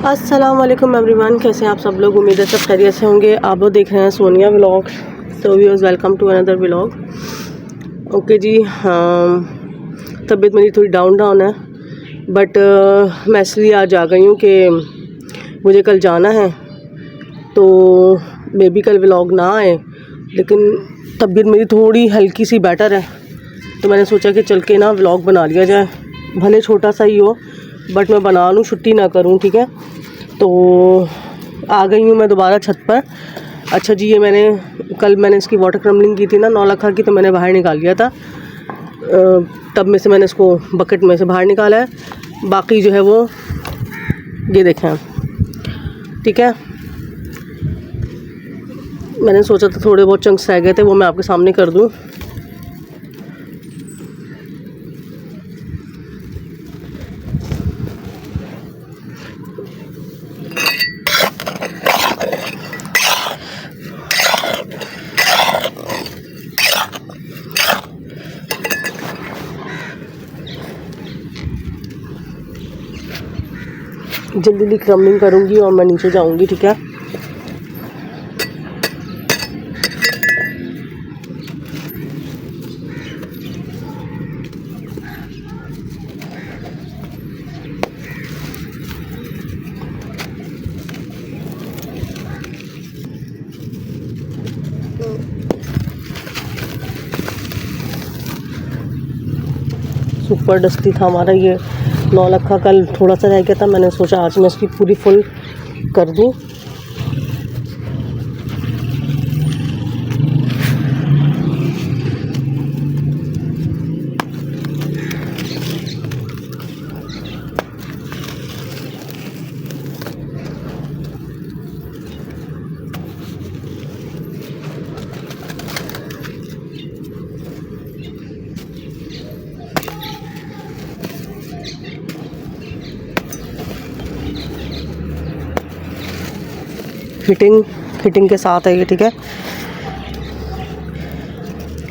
अस्सलाम वालेकुम एवरीवन, कैसे हैं आप सब लोग। उम्मीद है सब खैरियत से होंगे। आप लोग देख रहे हैं सोनिया व्लॉग। तो viewers, welcome to another vlog. Okay जी, तबीयत मेरी थोड़ी डाउन है, बट मैं इसलिए आज आ गई हूँ कि मुझे कल जाना है। तो बेबी कल व्लॉग ना आए, लेकिन तबीयत मेरी थोड़ी हल्की सी बेटर है, तो मैंने सोचा कि चल के ना व्लॉग बना लिया जाए, भले छोटा सा ही हो, बट मैं बना लूँ, छुट्टी ना करूँ। ठीक है, तो आ गई हूँ मैं दोबारा छत पर। अच्छा जी, ये कल मैंने इसकी वाटर क्रम्बलिंग की थी ना 9 लाख की, तो मैंने बाहर निकाल लिया था। तब में से मैंने इसको बकेट में से बाहर निकाला है। बाकी जो है वो ये देखें। ठीक है, मैंने सोचा था थोड़े बहुत चंक्स रह गए थे, वो मैं आपके सामने कर दूँ। जल्दी क्रम्बलिंग करूँगी और मैं नीचे जाऊँगी। ठीक है, सुपर डस्टी था हमारा ये 9 लाख का। कल थोड़ा सा रह गया था, मैंने सोचा आज मैं इसकी पूरी फुल कर दूँ। फिटिंग के साथ है ये। ठीक है,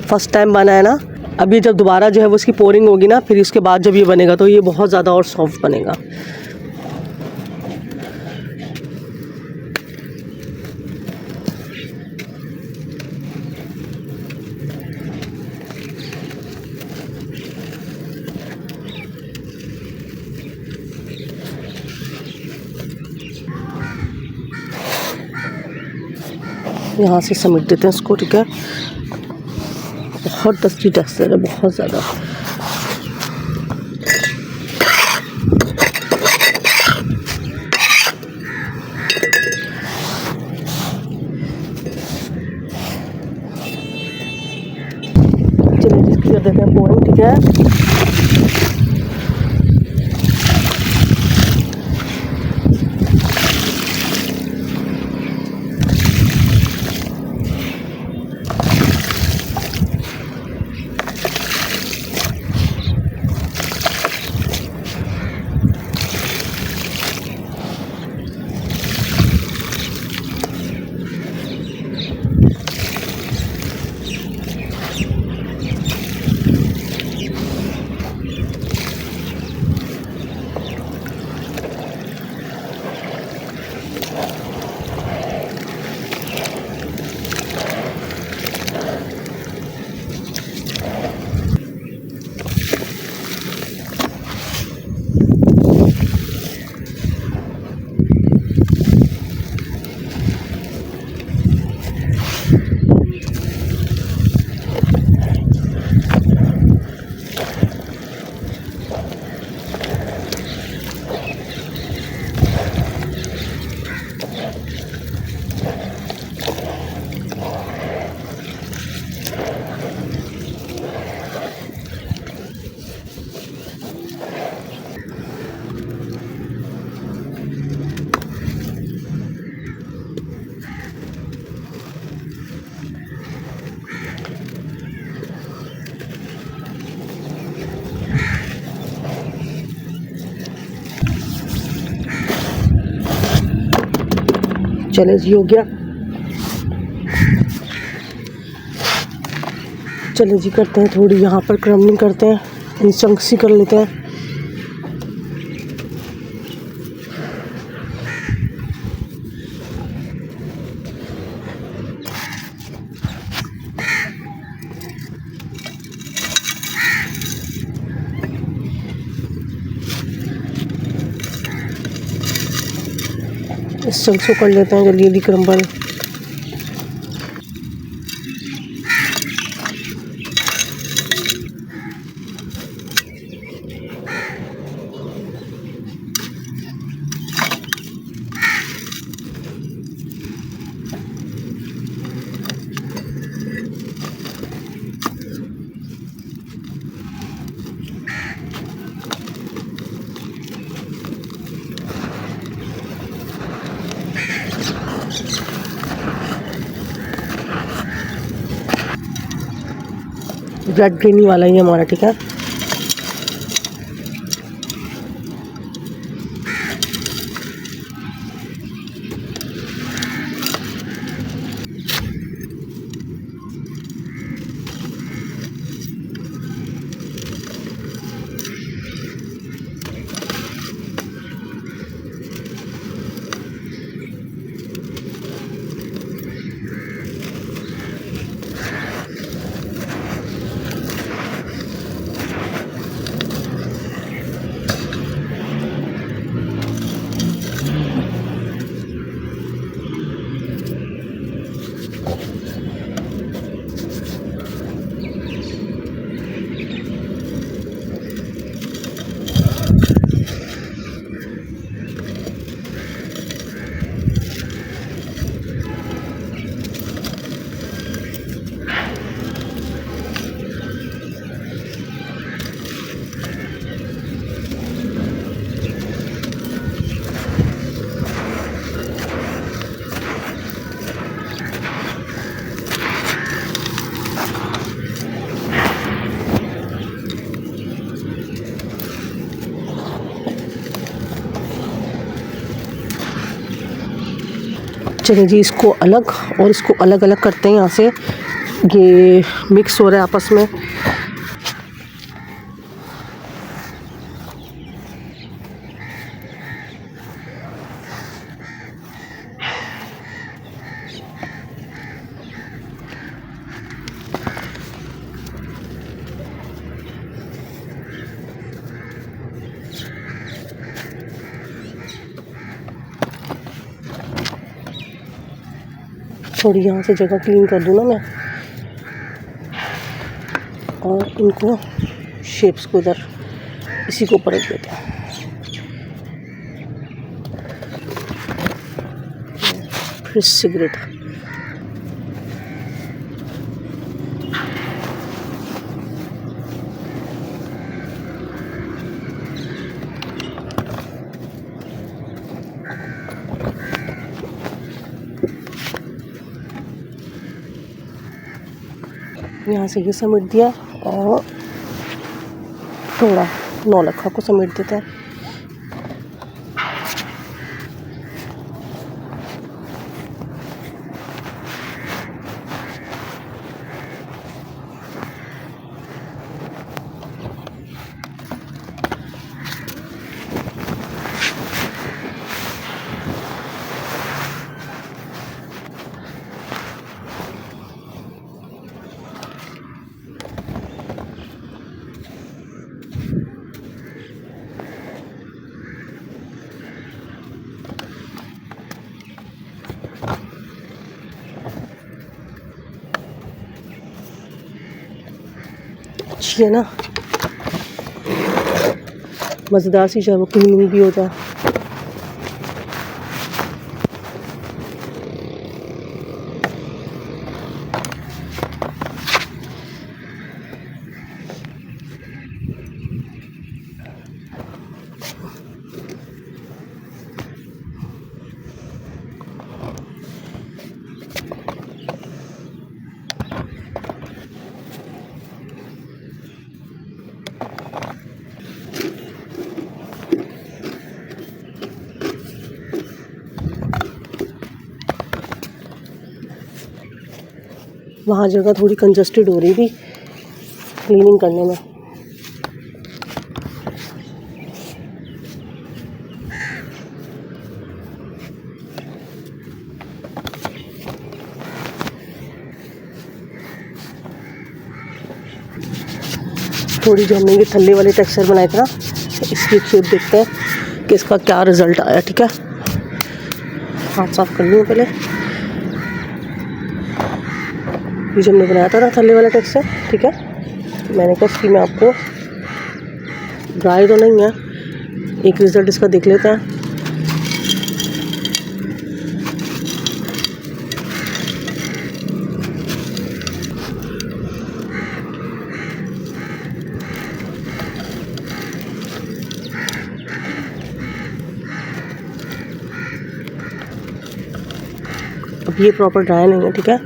फर्स्ट टाइम बना है ना। अभी जब दोबारा जो है वो इसकी पोरिंग होगी ना, फिर इसके बाद जब ये बनेगा तो ये बहुत ज़्यादा और सॉफ्ट बनेगा। यहाँ से समेट देते हैं इसको। ठीक है, बहुत डस्टी टेक्सचर है, बहुत ज़्यादा। चलिए जिसकी कर देते हैं पोरिंग। ठीक है, चले जी, हो गया। चले जी, करते हैं थोड़ी यहाँ पर क्रम्बलिंग करते हैं, चंक्स ही कर लेते हैं। इस चम्मच को कर लेते हैं जल्दी जल्दी क्रम्बल। रेड ग्रीनी वाला ही हमारा, ठीक है। चलिए जी, इसको अलग और इसको अलग अलग करते हैं। यहाँ से ये मिक्स हो रहा है आपस में। थोड़ी यहाँ से जगह क्लीन कर दूँ ना मैं, और इनको शेप्स को इधर इसी को ऊपर रख देते हैं। फिर सिगरेट, यहाँ से ये समेट दिया और थोड़ा नौलखा को समेट देता है। अच्छी है ना, मज़ेदार सी, चाहे वो क्लीनिंग भी हो जाए। वहाँ जगह थोड़ी कंजस्टेड हो रही थी क्लीनिंग करने में। थोड़ी जो हमने ये थल्ले वाले टेक्सचर बनाए थे ना, इसकी शेप देखते हैं कि इसका क्या रिज़ल्ट आया। ठीक है, हाथ साफ कर लूँ पहले। ये जो हमने बनाया था ना थल्ले वाला टेक्सचर, ठीक है, मैंने कहा इसकी मैं आपको, ड्राई तो नहीं है, एक रिजल्ट इसका देख लेते हैं। अब ये प्रॉपर ड्राई नहीं है, ठीक है।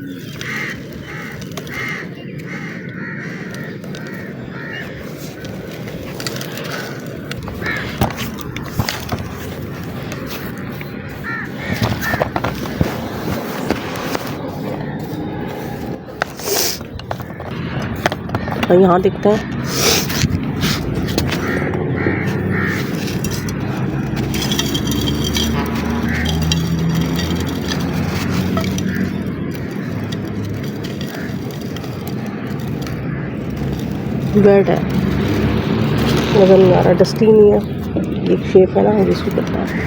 तो यहाँ देखते हैं, वेट है, नज़र नहीं आ रहा, डस्टी नहीं है, एक शेप है ना जिसको करता है।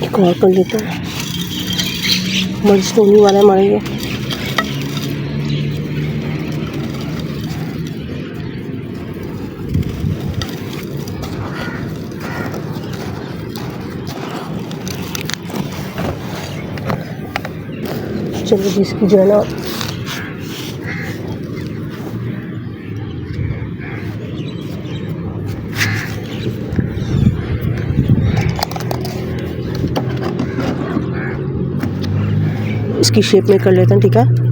एक और कर लेते हैं, मर्ज स्टोनी वाला हमारे ये। चलो जिसकी जो है ना इसकी शेप में कर लेते हैं, ठीक है।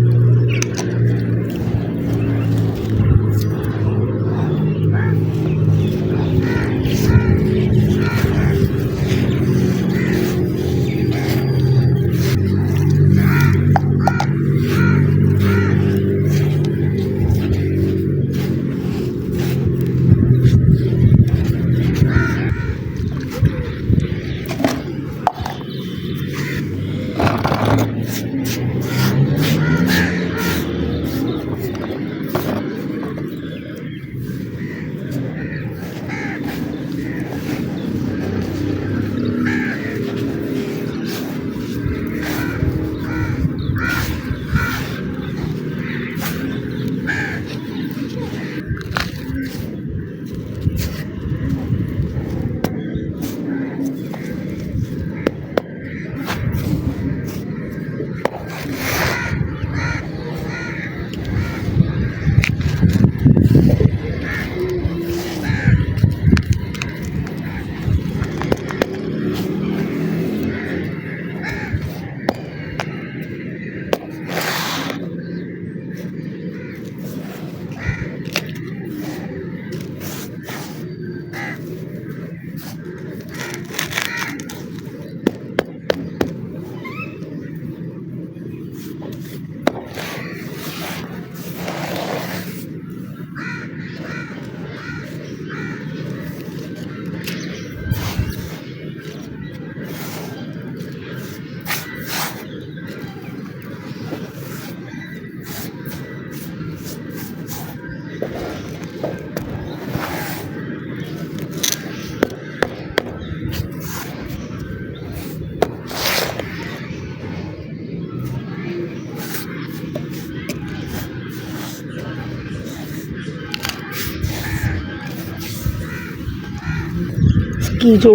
की जो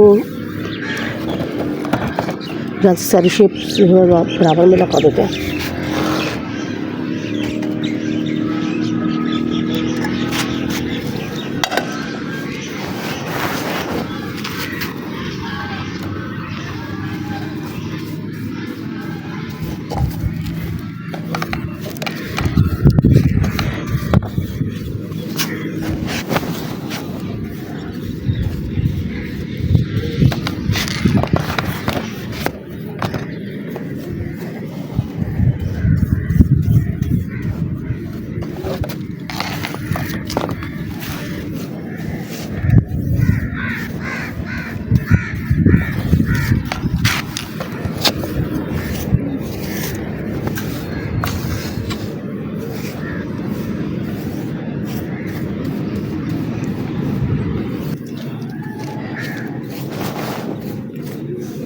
सारी शेप बराबर में लगा देते हैं।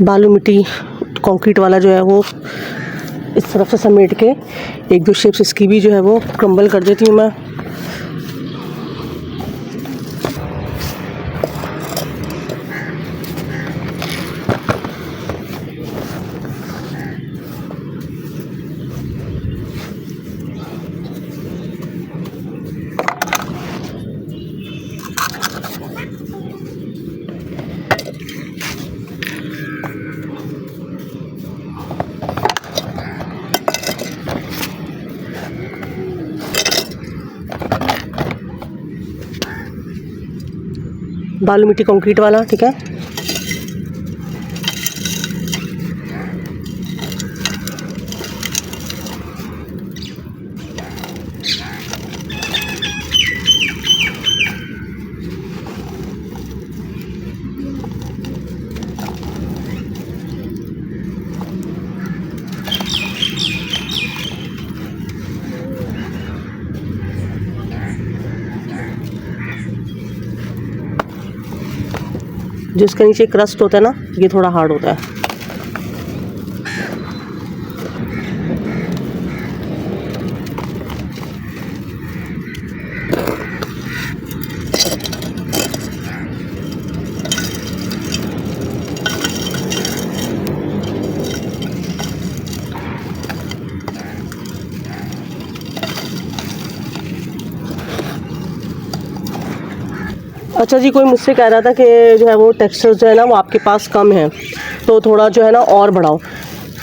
बालू मिट्टी कंक्रीट वाला जो है वो इस तरफ से समेट के एक दो शेप्स इसकी भी जो है वो क्रम्बल कर देती हूँ मैं। बालू मिट्टी कंक्रीट वाला, ठीक है। जो इसके नीचे क्रस्ट होता है ना, ये थोड़ा हार्ड होता है। अच्छा जी, कोई मुझसे कह रहा था कि जो है वो टेक्सचर जो है ना वो आपके पास कम है, तो थोड़ा जो है ना और बढ़ाओ।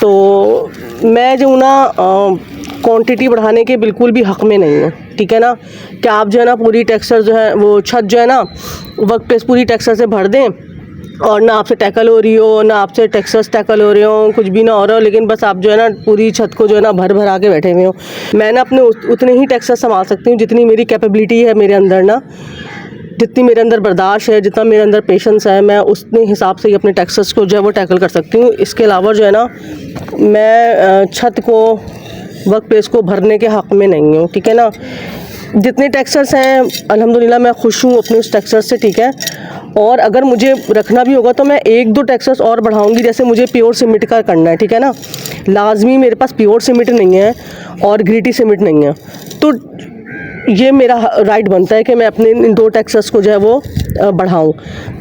तो मैं जो ना क्वांटिटी बढ़ाने के बिल्कुल भी हक़ में नहीं हूँ, ठीक है ना। कि आप जो है ना पूरी टेक्सचर जो है वो छत जो है ना वर्क प्लेस पूरी टेक्सचर से भर दें और ना आपसे टैकल हो रही हो, ना आपसे टेक्सचर्स टैकल हो रहे हो, कुछ भी ना हो रहा हो, लेकिन बस आप जो है ना पूरी छत को जो है ना भर भर आके बैठे हुए हो। मैं ना अपने उतने ही टेक्सचर संभाल सकती हूँ जितनी मेरी कैपेबिलिटी है मेरे अंदर ना, जितनी मेरे अंदर बर्दाश्त है, जितना मेरे अंदर पेशेंस है, मैं उतने हिसाब से ही अपने टेक्सचर्स को जो है वो टैकल कर सकती हूँ। इसके अलावा जो है ना मैं छत को वर्क प्लेस को भरने के हक़ में नहीं हूँ, ठीक है ना। जितने टेक्सचर्स हैं अल्हम्दुलिल्लाह मैं खुश हूँ अपने उस टेक्सचर से, ठीक है। और अगर मुझे रखना भी होगा तो मैं एक दो टेक्सचर्स और बढ़ाऊँगी, जैसे मुझे प्योर सीमेंट का करना है, ठीक है ना। लाजमी मेरे पास प्योर सीमेंट नहीं है और ग्रिटी सीमेंट नहीं है, तो ये मेरा राइट बनता है कि मैं अपने इन दो टेक्सचर्स को जो है वो बढ़ाऊँ,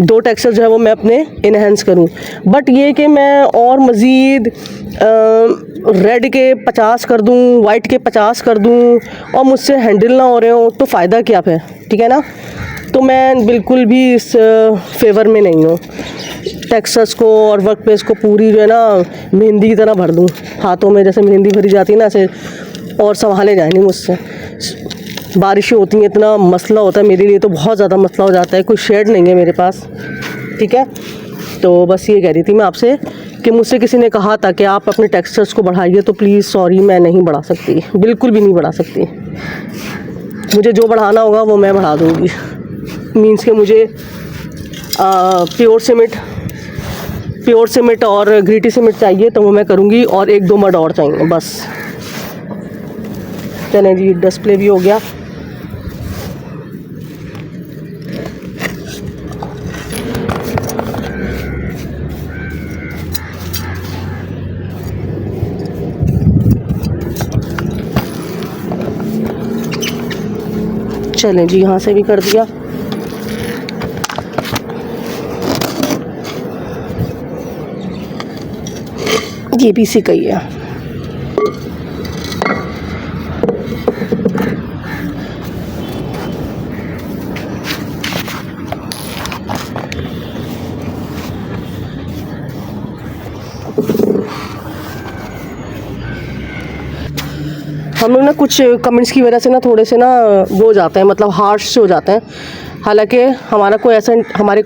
दो टेक्सचर जो है वो मैं अपने इन्हेंस करूँ। बट ये कि मैं और मज़ीद रेड के 50 कर दूँ, वाइट के 50 कर दूँ और मुझसे हैंडल ना हो रहे हो तो फ़ायदा क्या है, ठीक है ना। तो मैं बिल्कुल भी इस फेवर में नहीं हूँ। टेक्सचर्स को और वर्क प्लेस को पूरी जो है ना मेहंदी की तरह भर दूँ, हाथों में जैसे मेहंदी भरी जाती है ना ऐसे, और संभाले जाए नहीं मुझसे। बारिशें होती हैं, इतना मसला होता है मेरे लिए, तो बहुत ज़्यादा मसला हो जाता है, कोई शेड नहीं है मेरे पास, ठीक है। तो बस ये कह रही थी मैं आपसे कि मुझसे किसी ने कहा था कि आप अपने टेक्सचर्स को बढ़ाइए, तो प्लीज़ सॉरी, मैं नहीं बढ़ा सकती, बिल्कुल भी नहीं बढ़ा सकती। मुझे जो बढ़ाना होगा वो मैं बढ़ा दूँगी। मीन्स कि मुझे प्योर सीमेंट और ग्रिटी सीमेंट चाहिए तो वो मैं करूँगी, और एक दो मड और चाहिए बस। चलें जी, डिस्प्ले भी हो गया। चलें जी, यहाँ से भी कर दिया। ये भी इसी का ही है। हम लोग ना कुछ कमेंट्स की वजह से ना थोड़े से ना वो हो जाते हैं, मतलब हार्श से हो जाते हैं। हालांकि हमारे को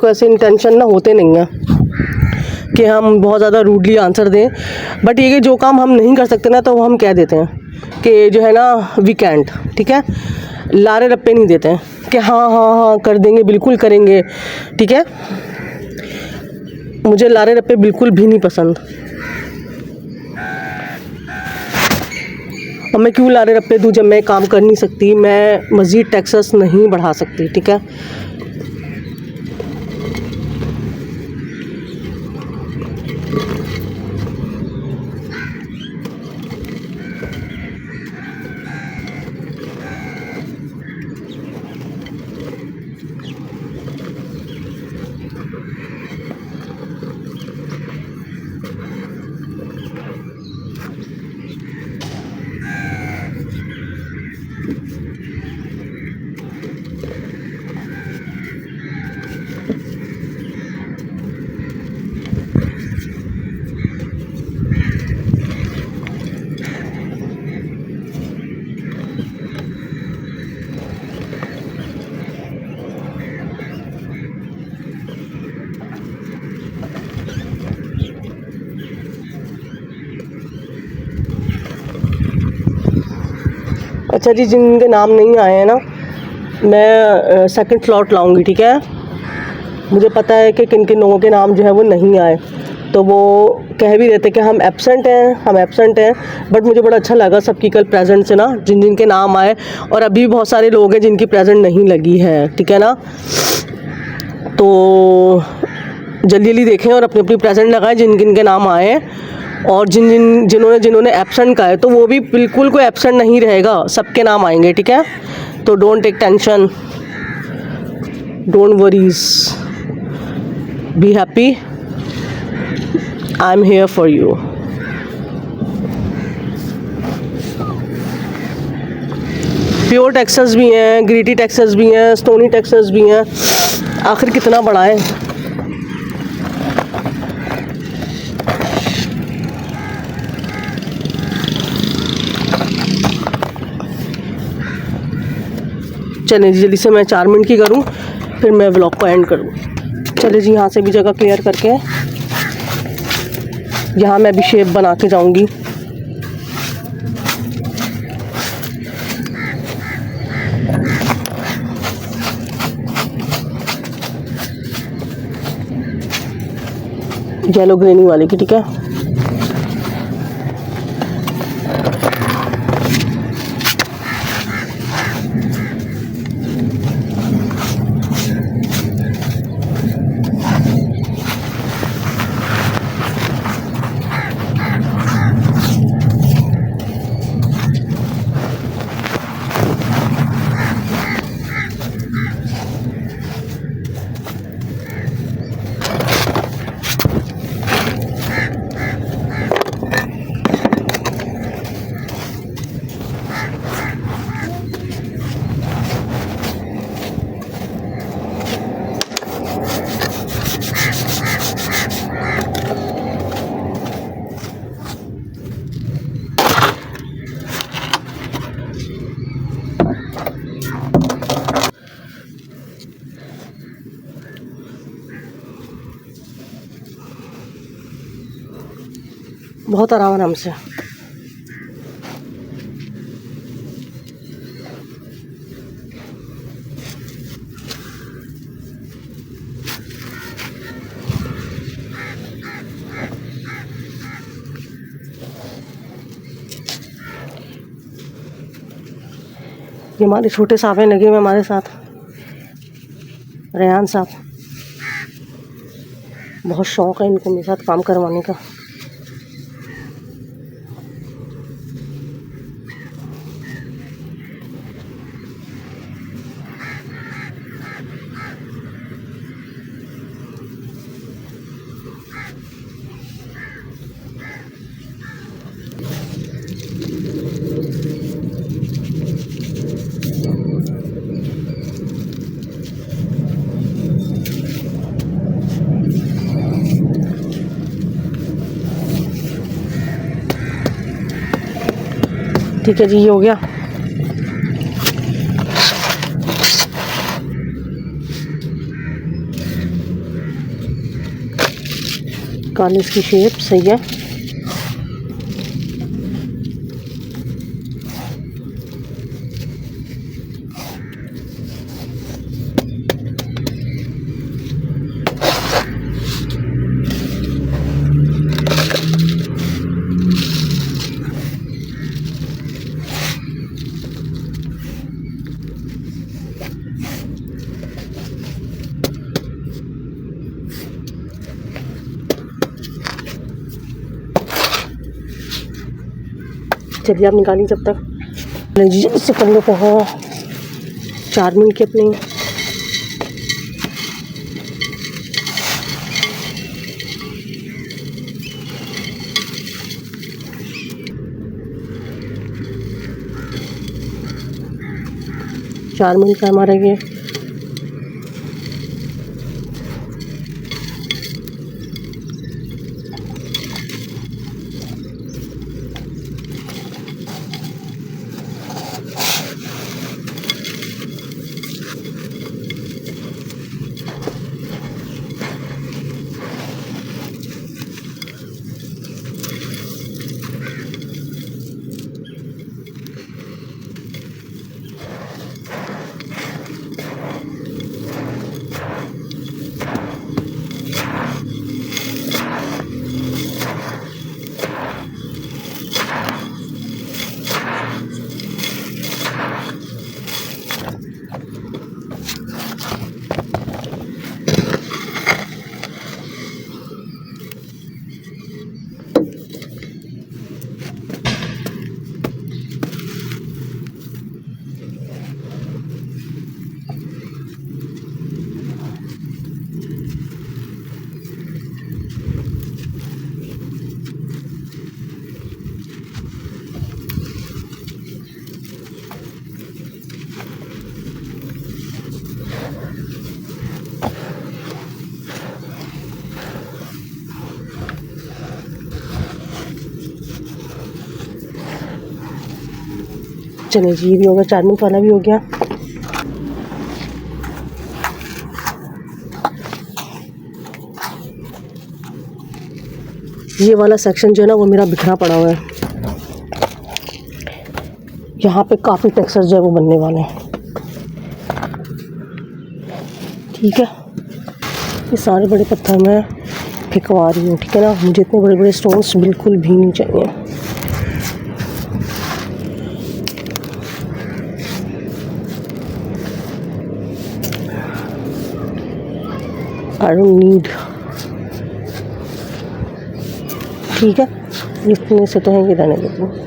ऐसे इंटेंशन ना होते नहीं हैं कि हम बहुत ज़्यादा रूडली आंसर दें, बट ये कि जो काम हम नहीं कर सकते ना तो वो हम कह देते हैं कि जो है ना वी कैंट, ठीक है। लारे रप्पे नहीं देते हैं कि हाँ हाँ हाँ कर देंगे, बिल्कुल करेंगे, ठीक है। मुझे लारे रप्पे बिल्कुल भी नहीं पसंद। और मैं क्यों लारे रप्पे दूँ जब मैं काम कर नहीं सकती, मैं मज़ीद टैक्सेस नहीं बढ़ा सकती, ठीक है। अच्छा जी, जिनके नाम नहीं आए हैं ना, मैं सेकंड स्लॉट लाऊंगी, ठीक है। मुझे पता है कि किन किन लोगों के नाम जो है वो नहीं आए, तो वो कह भी रहते कि हम एब्सेंट हैं, बट मुझे बड़ा अच्छा लगा सबकी कल प्रेजेंट से ना, जिन जिन के नाम आए। और अभी भी बहुत सारे लोग हैं जिनकी प्रेजेंट नहीं लगी है, ठीक है ना। तो जल्दी जल्दी देखें और अपनी अपनी प्रेजेंट लगाएं जिन जिन के नाम आए हैं। और जिन्होंने एब्सेंट का है, तो वो भी बिल्कुल कोई एब्सेंट नहीं रहेगा, सबके नाम आएंगे, ठीक है। तो don't take tension, don't worries, be happy, I am here for you. Pure टेक्सास भी हैं, ग्रीटी टेक्सास भी हैं, स्टोनी टेक्सास भी हैं। आखिर कितना बड़ा है। चलिए जी, जल्दी से मैं 4 मिनट की करूं, फिर मैं व्लॉग को एंड करूं। चलिए जी, यहाँ से भी जगह क्लियर करके यहाँ मैं भी शेप बना के जाऊंगी। येलो ग्रेनी वाले की, ठीक है। बहुत आराम से। ये हमारे छोटे साहब हैं लगे हुए हमारे साथ, रेहान साहब। बहुत शौक़ है इनको मेरे साथ काम करवाने का। ठीक है जी, ये हो गया। कॉलेज की शेप सही है। चलिए आप निकालिए जब तक। जी इससे कर लो 4 मिनट की अपनी 4 मिनट का हमारा ये चलिए जी, ये भी हो गया, 4 मिनट वाला भी हो गया। ये वाला सेक्शन जो है ना वो मेरा बिखरा पड़ा हुआ है, यहाँ पे काफ़ी टेक्सचर जो है वो बनने वाले हैं। ठीक है, ये सारे बड़े पत्थर मैं फेंकवा रही हूँ, ठीक है ना। मुझे इतने बड़े बड़े स्टोन्स बिल्कुल भी नहीं चाहिए। I don't need. ठीक है, इतने से तो हैं, ये रहने देती हूँ।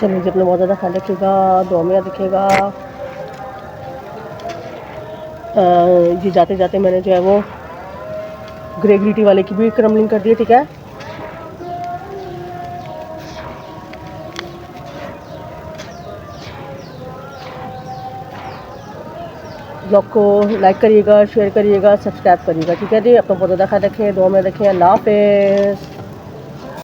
चलिए जी, अपना बहुत ज़्यादा ख्याल रखिएगा, दुआ में याद रखिएगा। ये जाते जाते मैंने जो है वो ग्रे ग्रीन टी वाले की भी क्रम्बलिंग कर दी है, ठीक है। ब्लॉग को लाइक करिएगा, शेयर करिएगा, सब्सक्राइब करिएगा, ठीक है जी। अपना बहुत ज़्यादा ख्याल रखें, दुआ में रखें। अल्लाह हाफ़िज़।